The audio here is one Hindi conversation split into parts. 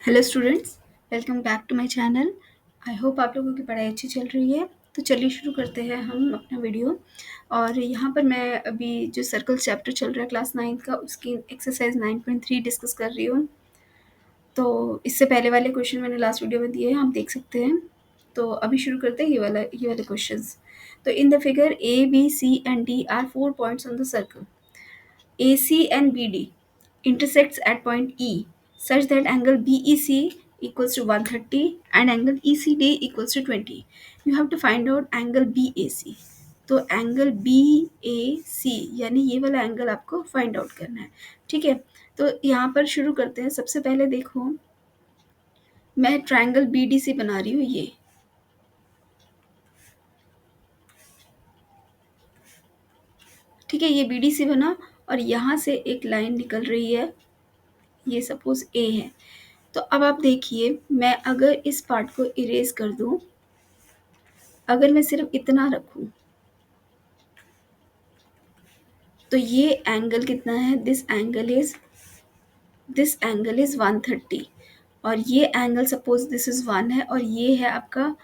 Hello students, welcome back to my channel. I hope आप लोगों की पढ़ाई अच्छी चल रही है। तो चलिए शुरू करते हैं हम अपना वीडियो। और यहाँ पर मैं अभी जो सर्कल चैप्टर चल रहा है क्लास 9 का, उसकी एक्सरसाइज 9.3 डिस्कस कर रही हूँ। तो इससे पहले वाले क्वेश्चन मैंने लास्ट वीडियो में दिए हैं, आप देख सकते हैं। तो अभी शुरू करते हैं ये वाले क्वेश्चंस। तो in the figure A B C and D are 4 points on the circle. AC and BD intersects at point E such that angle BEC equals to 130 and angle ECD equals to 20. You have to find out angle BAC. तो एंगल BAC यानी ये वाला एंगल आपको फाइंड आउट करना है। ठीक है, तो यहाँ पर शुरू करते हैं। सबसे पहले देखो, मैं ट्रायंगल BDC बना रही हूँ। ये ठीक है, ये BDC बना और यहाँ से एक लाइन निकल रही है, ये सपोज A है। तो अब आप देखिए, मैं अगर इस पार्ट को इरेज कर दूं, अगर मैं सिर्फ इतना रखूं, तो ये एंगल कितना है? दिस एंगल इज 130 और ये एंगल सपोज दिस इज 1 है और ये है आपका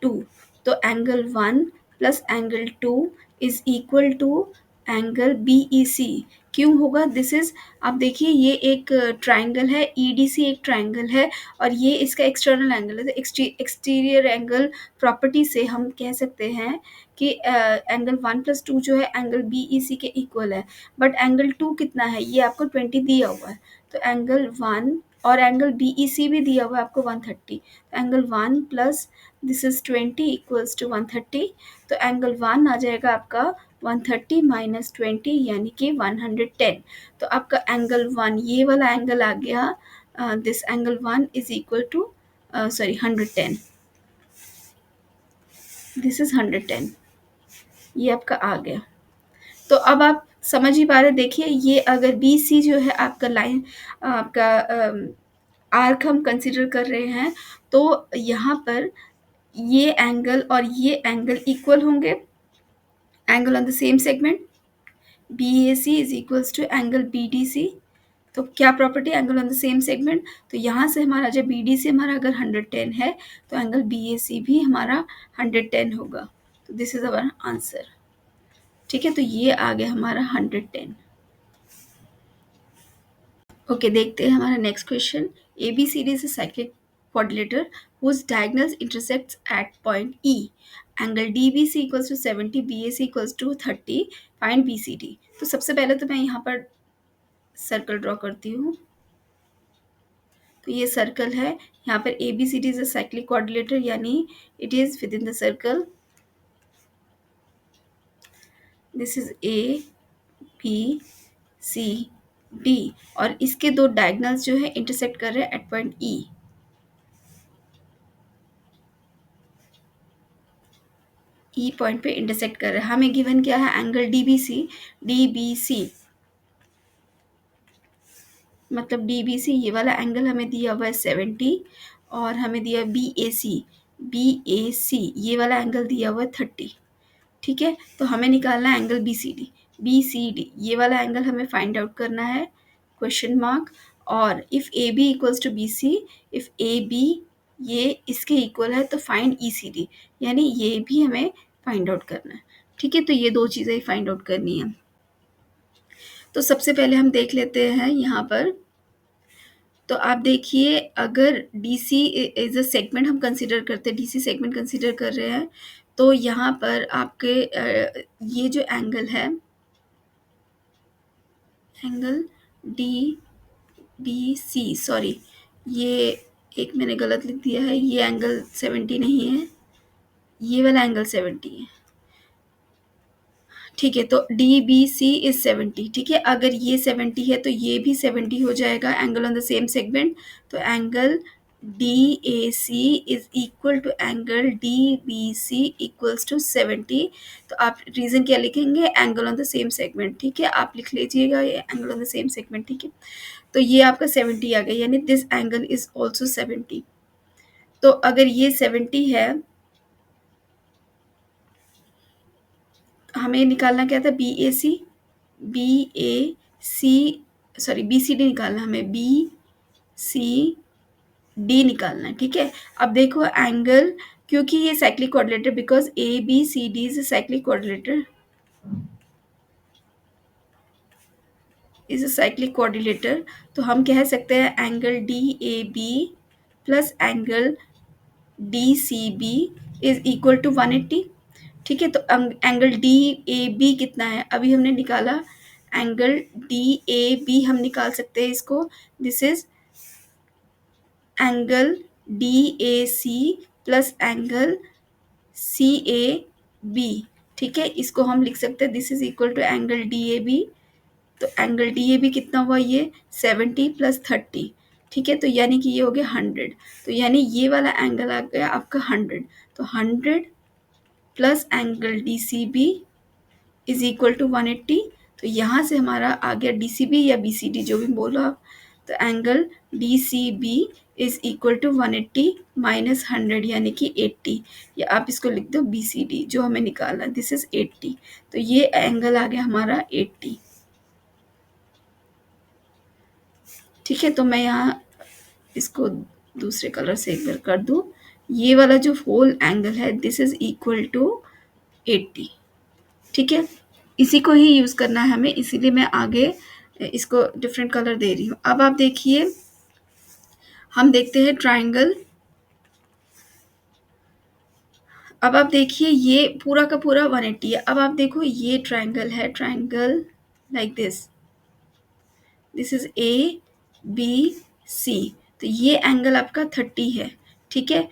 2। तो angle 1 plus angle 2 is equal to angle BEC। क्यों होगा? दिस इज, आप देखिए, ये एक ट्राइंगल है, EDC एक ट्राइंगल है और ये इसका एक्सटर्नल एंगल है। एक्सटीरियर एंगल प्रॉपर्टी से हम कह सकते हैं कि एंगल 1 प्लस 2 जो है एंगल BEC के इक्वल है। बट एंगल 2 कितना है? ये आपको 20 दिया हुआ है। तो एंगल 1 और एंगल BEC भी दिया हुआ है आपको 130। तो angle 1 plus this is 20 equals to 130। तो एंगल 1 आ जाएगा आपका 130 माइनस 20 यानी कि 110। तो आपका एंगल 1 ये वाला एंगल आ गया, this angle 1 is equal to 110। This is 110, ये आपका आ गया। तो अब आप समझ ही पा रहे, देखिए ये अगर BC जो है आपका लाइन, आपका आर्क हम कंसिडर कर रहे हैं, तो यहाँ पर ये एंगल और ये एंगल इक्वल होंगे। Angle on the same segment BAC is equals to angle BDC। तो क्या property? Angle on the same segment. तो यहाँ से हमारा जब BDC हमारा अगर 110 है तो एंगल BAC भी हमारा 110 होगा। तो दिस इज अवर आंसर। ठीक है, तो ये आ गया हमारा 110। ओके, देखते हैं हमारा next question. ABCD is a cyclic quadrilateral whose diagonals intersects at point E. Angle DBC equals to 70, BAC equals to 30. Find BCD. तो सबसे पहले तो मैं यहाँ पर सर्कल ड्रॉ करती हूँ। तो ये सर्कल है, यहाँ पर ABCD is a cyclic quadrilateral यानी it is with in the circle. This is ABCD और इसके दो डायगोनल्स जो है इंटरसेक्ट कर रहे हैं at point E। E point पे इंटरसेक्ट कर रहा है। हमें गिवन क्या है? एंगल DBC मतलब DBC ये वाला एंगल हमें दिया हुआ है 70 और हमें दिया BAC ये वाला एंगल दिया हुआ है 30। ठीक है, तो हमें निकालना है एंगल BCD ये वाला एंगल हमें फाइंड आउट करना है, क्वेश्चन मार्क। और if AB equals to BC, if AB ये इसके इक्वल है तो फाइंड ECD यानी ये भी हमें फाइंड आउट करना है। ठीक है, तो ये दो चीज़ें फाइंड आउट करनी है। तो सबसे पहले हम देख लेते हैं यहाँ पर। तो आप देखिए, अगर DC इज अ सेगमेंट हम कंसिडर करते हैं, DC सेगमेंट कंसिडर कर रहे हैं, तो यहाँ पर आपके ये जो एंगल है, एंगल DBC, सॉरी ये एक मैंने गलत लिख दिया है, ये एंगल 70 नहीं है, ये वाला एंगल 70 है। ठीक है, तो DBC इज 70। ठीक है, अगर ये 70 है तो ये भी 70 हो जाएगा, angle on the same segment. तो angle DAC is equal to angle DBC equals to 70। तो आप रीज़न क्या लिखेंगे? Angle on the same segment. ठीक है, आप लिख लीजिएगा ये angle on the same segment. ठीक है, तो ये आपका 70 आ गया यानी दिस एंगल इज ऑल्सो 70। तो अगर ये 70 है, हमें निकालना क्या था? BAC, सॉरी BCD निकालना हमें, BCD डी निकालना है, ठीक है। अब देखो एंगल, क्योंकि ये cyclic quadrilateral, because A B C D is cyclic quadrilateral, is a cyclic quadrilateral, तो हम कह सकते हैं angle D A B plus angle D C B is equal to 180, ठीक है। तो एंगल डी ए बी कितना है, अभी हमने निकाला एंगल डी ए बी, हम निकाल सकते हैं इसको, this is angle D A C plus angle C A B, ठीक है। इसको हम लिख सकते हैं this is equal to angle D A B, तो एंगल डी ए बी कितना हुआ, ये 70 प्लस 30, ठीक है। तो यानी कि ये हो गया 100, तो यानी ये वाला एंगल आ गया आपका 100, तो 100 plus angle D C B is equal to 180, तो यहाँ से हमारा आ गया डी सी बी या बी सी डी जो भी बोलो आप, तो angle D C B is equal to 180 minus 100 यानी कि 80, या आप इसको लिख दो बी सी डी जो हमें निकालना, दिस इज 80, तो ये एंगल आ गया हमारा 80, ठीक है। तो मैं यहाँ इसको दूसरे कलर से एक बार कर दूँ, ये वाला जो होल एंगल है दिस इज इक्वल टू 80, ठीक है। इसी को ही यूज़ करना है हमें, इसीलिए मैं आगे इसको डिफरेंट कलर दे रही हूँ। अब आप देखिए, हम देखते हैं ट्राइंगल। अब आप देखिए ये पूरा का पूरा 180 है। अब आप देखो ये ट्राइंगल है, triangle like this is A B C, तो ये एंगल आपका 30 है, ठीक है।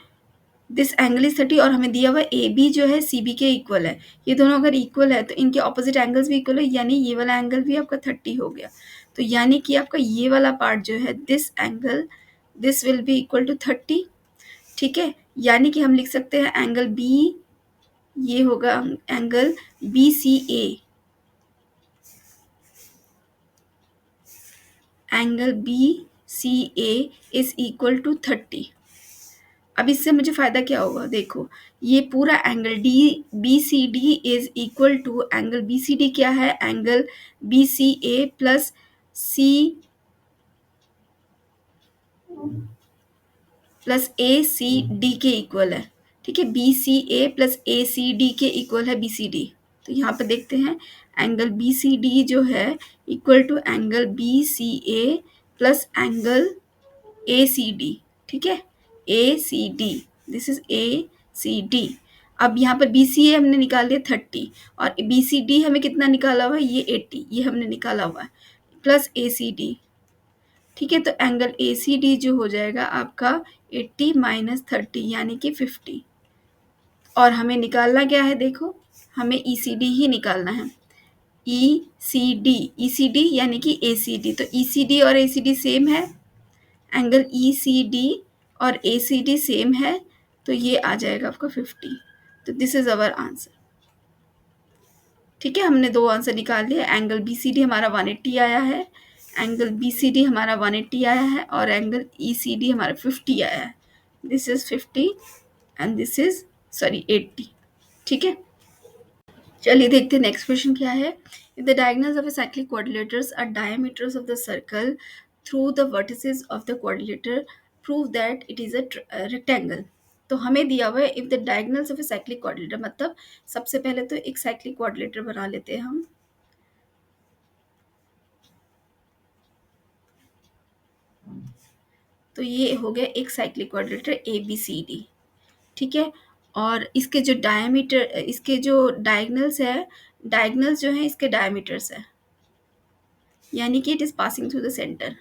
दिस एंगल इज 30 और हमें दिया हुआ ए बी जो है सी बी के इक्वल है, ये दोनों अगर इक्वल है तो इनके ऑपोजिट एंगल्स भी इक्वल है, यानी ये वाला एंगल भी आपका 30 हो गया, तो यानी कि आपका ये वाला पार्ट जो है this angle this will be equal to 30, ठीक है। यानी कि हम लिख सकते हैं एंगल बी, ये होगा angle B C A, angle B C A is equal to 30। अब इससे मुझे फ़ायदा क्या होगा, देखो ये पूरा angle D B C D is equal to angle B C D क्या है, angle B C A plus C plus A C D के इक्वल है, ठीक है। B C A plus A C D के इक्वल है बी सी डी, तो यहाँ पर देखते हैं एंगल बी सी डी जो है equal to angle B C A plus angle A C D, ठीक है, A C D, this is A C D. अब यहाँ पर बी सी ए हमने निकाल लिया 30 और बी सी डी हमें कितना निकाला हुआ है, ये 80, ये हमने निकाला हुआ है, प्लस ए सी डी, ठीक है। तो एंगल ए सी डी जो हो जाएगा आपका 80 माइनस 30 यानी कि 50, और हमें निकालना क्या है, देखो हमें ई सी डी ही निकालना है, ई सी डी यानी कि ए सी डी, तो ई सी डी और ए सी डी सेम है, एंगल ई सी डी और ए सी डी सेम है, तो ये आ जाएगा आपका 50, तो दिस इज अवर आंसर, ठीक है। हमने दो आंसर निकाल लिए, एंगल बी सी डी हमारा 180 आया है, एंगल बी सी डी हमारा 180 आया है, और एंगल ई सी डी हमारा 50 आया है, this is 50 and this is sorry 80, ठीक है। चलिए देखते हैं नेक्स्ट क्वेश्चन क्या है। If the diagonals of a cyclic quadrilaterals are diameters of the circle through the vertices of the quadrilateral prove that it is a rectangle. तो हमें दिया हुआ है if the diagonals of a cyclic quadrilateral, मतलब सबसे पहले तो एक साइक्लिक क्वाड्रिलेटर बना लेते हैं हम, तो ये हो गया एक cyclic quadrilateral A B C D, ठीक है। और इसके जो डायमीटर, इसके जो डायगोनल्स है, डायगोनल्स जो है इसके डायमीटर्स है, यानी कि it is passing through the centre,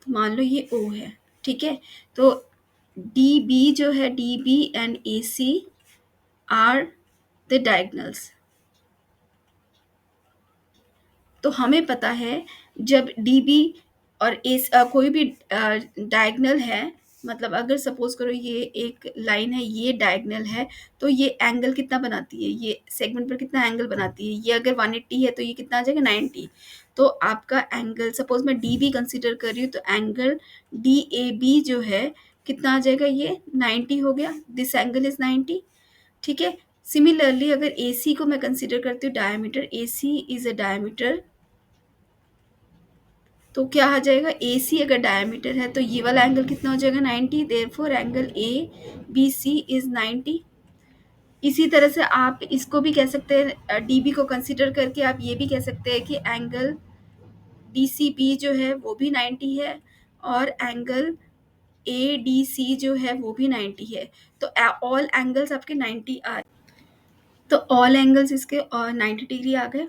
तो मान लो ये ओ है, ठीक है। तो डी बी जो है, D B and A C are the diagonals, तो हमें पता है जब डी बी और कोई भी डायगोनल है, मतलब अगर सपोज करो ये एक लाइन है, ये डायगोनल है, तो ये एंगल कितना बनाती है, ये सेगमेंट पर कितना एंगल बनाती है, ये अगर 180 है तो ये कितना आ जाएगा 90, तो आपका एंगल सपोज मैं डी बी कंसिडर कर रही हूँ, तो एंगल डी ए बी जो है कितना आ जाएगा, ये 90 हो गया, दिस एंगल इज 90, ठीक है। सिमिलरली अगर ए सी को मैं कंसिडर करती हूँ diameter, A C is a diameter तो क्या आ जाएगा, ए सी अगर डायमीटर है तो ये वाला एंगल कितना हो जाएगा 90, therefore angle A B C is 90। इसी तरह से आप इसको भी कह सकते हैं, डीबी को कंसिडर करके आप ये भी कह सकते हैं कि एंगल डी सी बी जो है वो भी 90 है, और एंगल ए डी सी जो है वो भी 90 है। तो ऑल एंगल्स आपके 90 आ, तो ऑल एंगल्स इसके 90 डिग्री आ गए।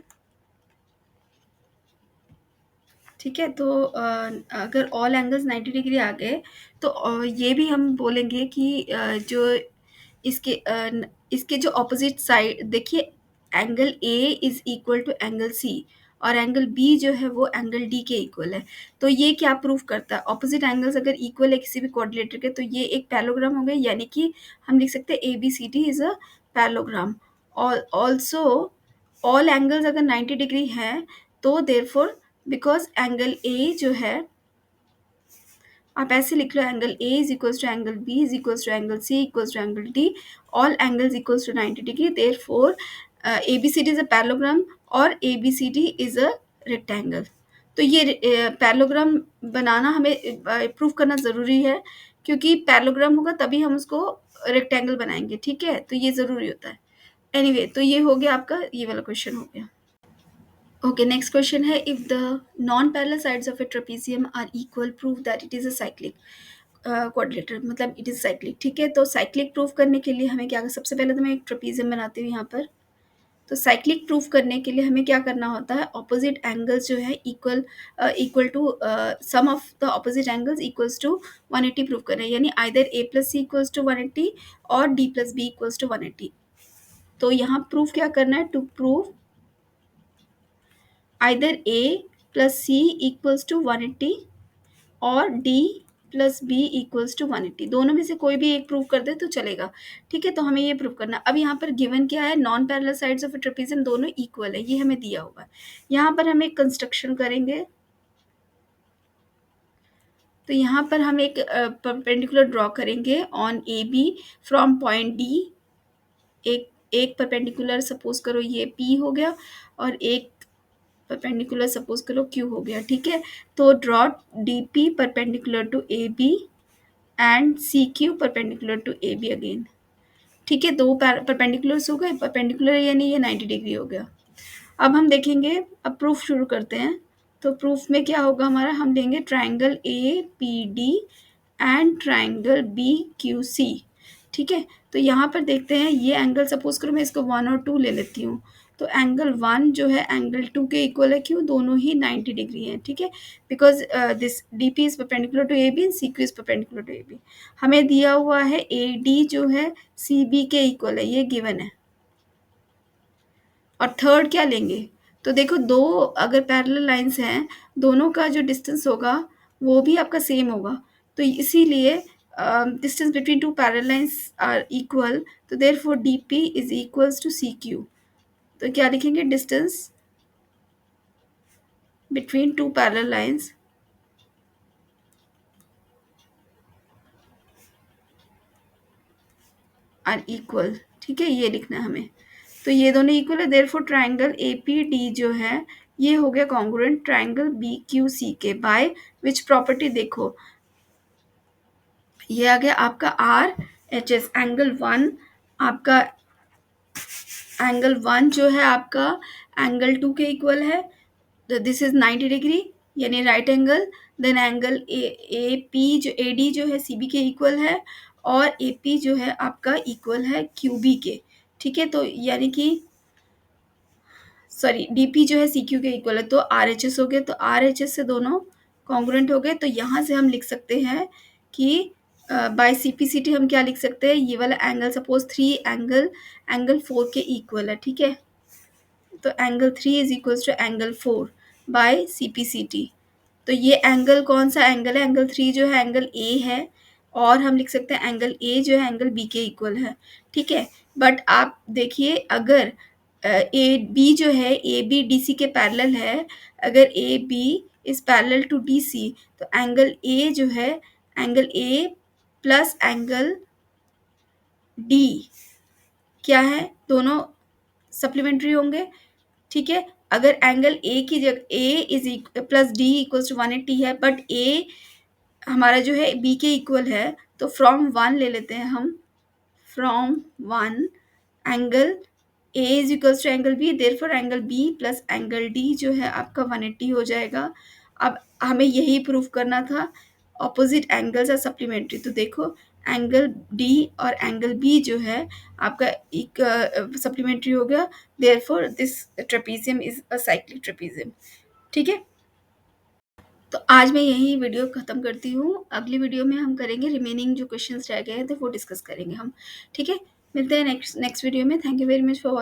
ठीक है, तो अगर ऑल एंगल्स 90 डिग्री आ गए तो ये भी हम बोलेंगे कि जो इसके इसके जो ऑपोजिट साइड देखिए, angle A is equal to angle C, और एंगल बी जो है वो एंगल डी के इक्वल है। तो ये क्या प्रूव करता है, ऑपोजिट एंगल्स अगर इक्वल है किसी भी क्वाड्रिलेटर के तो ये एक पैरेललोग्राम हो गया, यानी कि हम लिख सकते हैं A B C D is a parallelogram. और ऑल्सो ऑल एंगल्स अगर 90 डिग्री है तो देयरफॉर बिकॉज एंगल ए जो है, आप ऐसे लिख लो, angle A is equals to angle B is equals to angle C equals to angle D, all angles equals to 90 degree, therefore A B C D is a parallelogram और A B C D is a rectangle. तो ये पैरेललोग्राम बनाना हमें प्रूव करना ज़रूरी है, क्योंकि पैरेललोग्राम होगा तभी हम उसको रेक्टेंगल बनाएंगे। ठीक है, तो ये ज़रूरी होता है। एनीवे, तो ये हो गया आपका, ये वाला क्वेश्चन हो गया। ओके, नेक्स्ट क्वेश्चन है, if the non parallel sides of a trapezium are equal prove that it is a cyclic quadrilateral, मतलब इट इज साइक्लिक। ठीक है, तो साइक्लिक प्रूव करने के लिए हमें क्या, सबसे पहले तो मैं एक ट्रेपेजियम बनाती हूँ यहाँ पर। तो साइक्लिक प्रूफ करने के लिए हमें क्या करना होता है, ऑपोजिट एंगल्स जो है equal to sum of the opposite angles equals to 180 proof करना है, यानी either A plus C equals to 180 और D plus B equals to 180। तो यहाँ प्रूफ क्या करना है, to prove either A plus C equals to 180 और D plus B equals to 180, दोनों में से कोई भी एक प्रूव कर दे तो चलेगा। ठीक है, तो हमें ये प्रूव करना। अब यहाँ पर गिवन क्या है, non parallel sides of a trapezium दोनों इक्वल है, ये हमें दिया हुआ है। यहाँ पर हम एक कंस्ट्रक्शन करेंगे, तो यहाँ पर हम एक परपेंडिकुलर ड्रॉ करेंगे on A B from point D. एक एक परपेंडिकुलर सपोज करो ये पी हो गया, और एक परपेंडिकुलर सपोज करो क्यू हो गया। ठीक है, तो draw D P perpendicular to A B and C Q perpendicular to A B again. ठीक है, दो परपेंडिकुलर्स हो गए, परपेंडिकुलर यानी ये 90 डिग्री हो गया। अब हम देखेंगे, अब प्रूफ शुरू करते हैं। तो प्रूफ में क्या होगा हमारा, हम लेंगे triangle A P D and triangle B Q C. ठीक है, तो यहाँ पर देखते हैं, ये एंगल सपोज करो मैं इसको 1 और 2 ले लेती हूँ। तो एंगल 1 जो है एंगल 2 के इक्वल है, क्यों, दोनों ही 90 डिग्री हैं। ठीक है, because this D P is perpendicular to A B and C Q is perpendicular to A B. हमें दिया हुआ है ए डी जो है सी बी के इक्वल है, ये गिवन है। और थर्ड क्या लेंगे, तो देखो दो अगर पैरेलल लाइंस हैं, दोनों का जो डिस्टेंस होगा वो भी आपका सेम होगा, तो इसीलिए distance between two parallel lines are equal, तो therefore D P is equals to C Q. तो क्या लिखेंगे, distance between two parallel lines are equal. ठीक है, ये लिखना है हमें। तो ये दोनों इक्वल है, therefore triangle A P D जो है ये हो गया congruent triangle B Q C के, बाय विच प्रॉपर्टी, देखो ये आ गया आपका R H S. Angle one जो है आपका एंगल 2 के इक्वल है, तो दिस इज 90 डिग्री यानी right angle. Then angle A P जो ए डी जो है सी बी के इक्वल है, और ए पी जो है आपका इक्वल है क्यू बी के। ठीक है, तो यानी कि सॉरी डी पी जो है सी क्यू के इक्वल है, तो आर एच एस हो गए, तो आर एच एस से दोनों कॉन्ग्रुएंट हो गए। तो यहाँ से हम लिख सकते हैं कि by C P C T हम क्या लिख सकते हैं, ये वाला एंगल सपोज 3 एंगल 4 के इक्वल है। ठीक है, तो angle 3 is equals to angle 4 by C P C T. तो ये एंगल कौन सा एंगल है, एंगल 3 जो है एंगल ए है, और हम लिख सकते हैं एंगल ए जो है एंगल बी के इक्वल है। ठीक है, बट आप देखिए अगर ए बी जो है ए बी डी सी के पैरेलल है, अगर A B is parallel to D C, तो एंगल ए जो है angle A plus angle D क्या है, दोनों सप्लीमेंट्री होंगे। ठीक है, अगर एंगल ए की जगह A is plus D equals to 180 है, बट ए हमारा जो है बी के इक्वल है, तो फ्रॉम वन ले लेते हैं हम, from one angle A is equals to angle B, therefore angle B plus angle D जो है आपका 180 हो जाएगा। अब हमें यही प्रूफ करना था, ऑपोजिट एंगल्स आर सप्लीमेंट्री। तो देखो एंगल डी और एंगल बी जो है आपका एक सप्लीमेंट्री हो गया, therefore this trapezium is a cyclic trapezium. ठीक है, तो आज मैं यही वीडियो ख़त्म करती हूँ। अगली वीडियो में हम करेंगे रिमेनिंग जो क्वेश्चंस रह गए हैं तो वो डिस्कस करेंगे हम। ठीक है, मिलते हैं नेक्स्ट वीडियो में। Thank you very much for